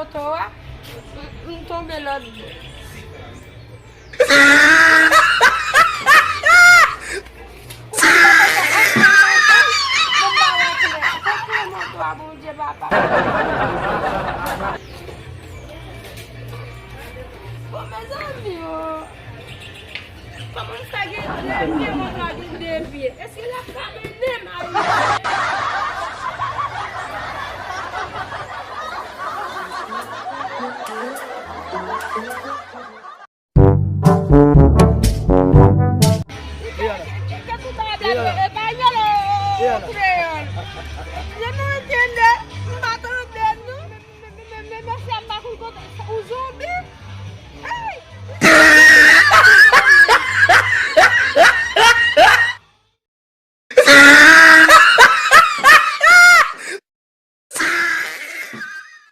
moto, m tombe lot. Mon Dieu, papa. Bon, mes amis, comment ça gagne mon avis de vie? Est-ce qu'il a ramené ma vie? Je não entendo, matando o dedo, me mexendo com o zumbi.